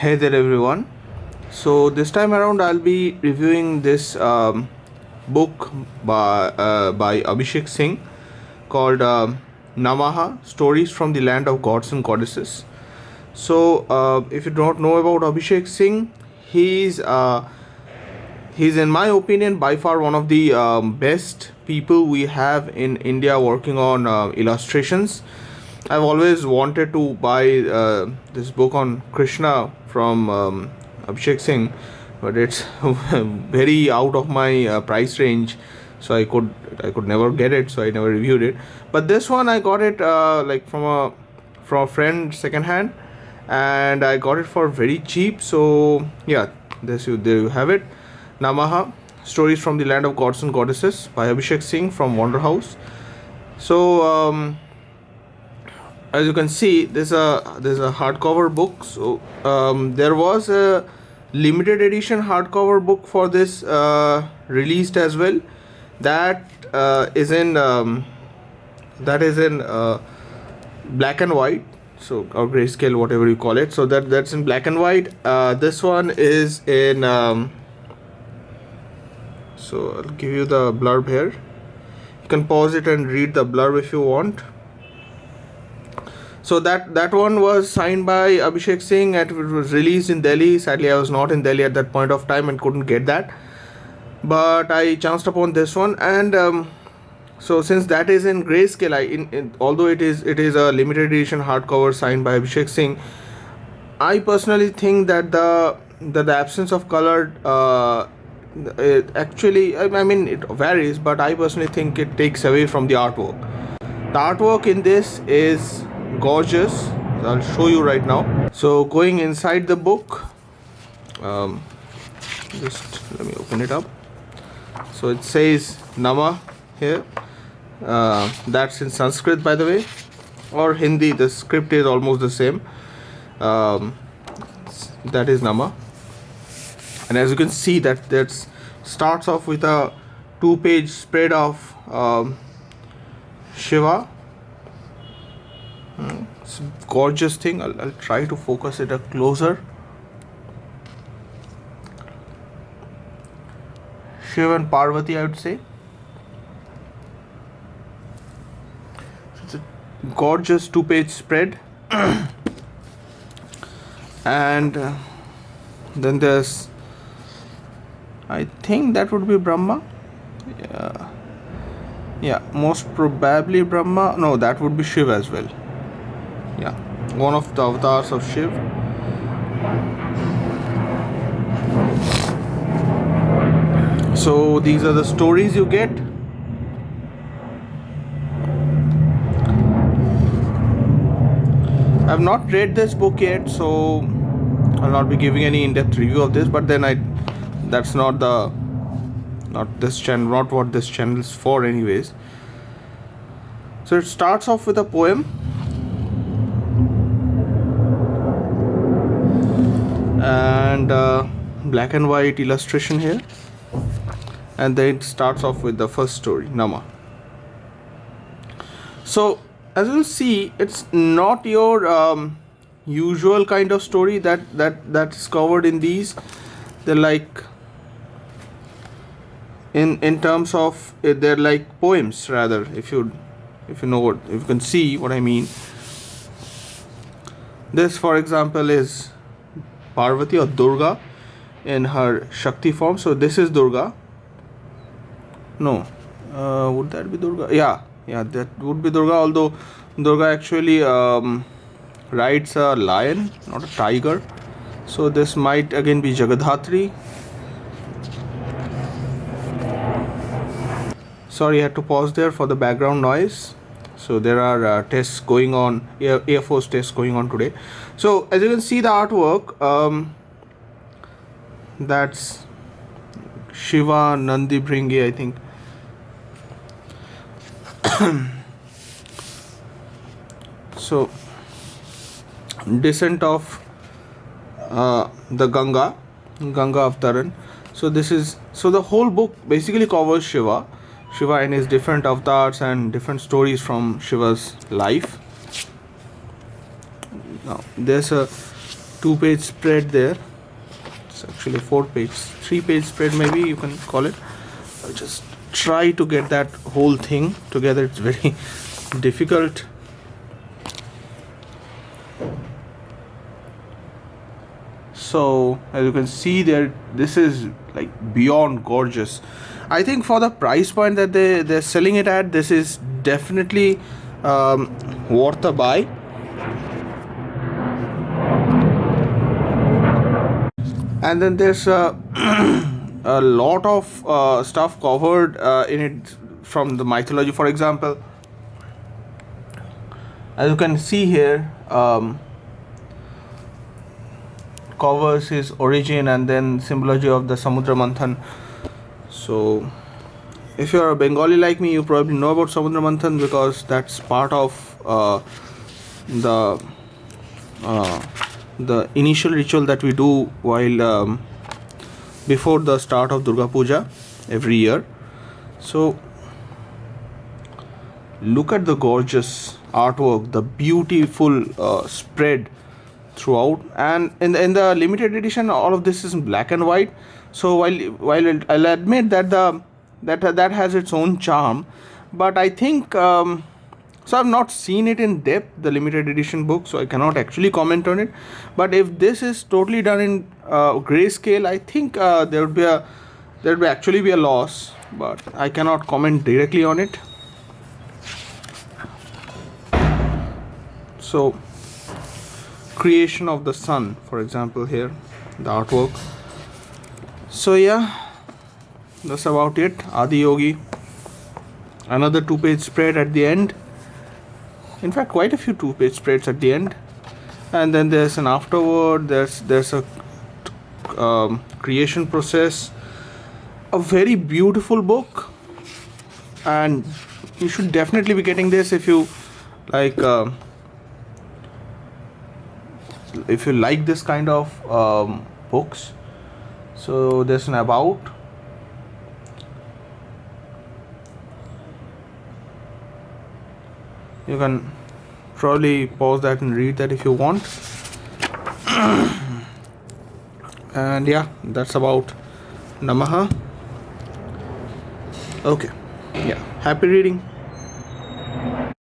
Hey there everyone. So this time around I'll be reviewing this book by Abhishek Singh called Namaha Stories from the Land of Gods and Goddesses. So if you don't know about Abhishek Singh, he's in my opinion by far one of the best people we have in India working on illustrations. I've always wanted to buy this book on Krishna from Abhishek Singh, but it's very out of my price range, so I could never get it, so I never reviewed it. But this one I got it like from a friend second hand, and I got it for very cheap. So yeah, there you have it. Namaha Stories from the Land of Gods and Goddesses by Abhishek Singh from Wonder House. So as you can see, there's a hardcover book. So there was a limited edition hardcover book for this released as well. That is in black and white, so or grayscale, whatever you call it. So that's in black and white. This one is in so I'll give you the blurb here. You can pause it and read the blurb if you want. So that one was signed by Abhishek Singh and it was released in Delhi. Sadly, I was not in Delhi at that point of time and couldn't get that. But I chanced upon this one, and so since that is in grayscale, although it is a limited edition hardcover signed by Abhishek Singh, I personally think that the absence of color I mean it varies, but I personally think it takes away from the artwork. The artwork in this is gorgeous. I'll show you right now. So going inside the book, just let me open it up. So it says Nama here. That's in Sanskrit, by the way, or Hindi. The script is almost the same. That is Nama, and as you can see, that starts off with a 2-page spread of Shiva. It's a gorgeous thing. I'll try to focus it up closer. Shiva and Parvati, I would say. It's a gorgeous 2-page spread. And then there's, I think that would be Brahma. Yeah, most probably Brahma. No, that would be Shiva as well. Yeah, one of the avatars of Shiv. So these are the stories you get. I've not read this book yet, so I'll not be giving any in-depth review of this. But then that's not this channel, not what this channel is for, anyways. So it starts off with a poem. And black and white illustration here, and then it starts off with the first story, Nama. So as you'll see, it's not your usual kind of story that's covered in these. They're like in terms of they're like poems rather, if you can see what I mean. This, for example, is Parvati or Durga in her Shakti form. So this is Durga. No, would that be Durga? Yeah, that would be Durga. Although Durga actually rides a lion, not a tiger. So this might again be Jagadhatri. Sorry, I had to pause there for the background noise. So there are tests going on, Air Force tests going on today. So as you can see, the artwork, that's Shiva Nandi Bringi, I think. So descent of the Ganga Avtaran. So the whole book basically covers Shiva and his different avatars and different stories from Shiva's life. Now there's a 2-page spread there. It's actually 4-page, 3-page spread maybe you can call it. I'll just try to get that whole thing together. It's very difficult. So as you can see there, this is like beyond gorgeous. I think for the price point that they're selling it at, this is definitely worth a buy. And then there's a lot of stuff covered in it from the mythology. For example, as you can see here, covers his origin and then symbology of the Samudra Manthan. So if you're a Bengali like me, you probably know about Samudra Manthan, because that's part of the initial ritual that we do while before the start of Durga Puja every year. So look at the gorgeous artwork, the beautiful spread throughout, and in the limited edition all of this is in black and white. So while I'll admit that that has its own charm, but I think so I've not seen it in depth, the limited edition book, so I cannot actually comment on it. But if this is totally done in grayscale, I think there would actually be a loss, but I cannot comment directly on it. So creation of the sun, for example, here the artwork. So yeah, that's about it. Adi Yogi, another 2-page spread at the end. In fact, quite a few 2-page spreads at the end, and then there's an afterword. There's a creation process. A very beautiful book, and you should definitely be getting this if you like. If you like this kind of books. So there's an about. You can probably pause that and read that if you want. And yeah, that's about Namaha. Okay, yeah, happy reading.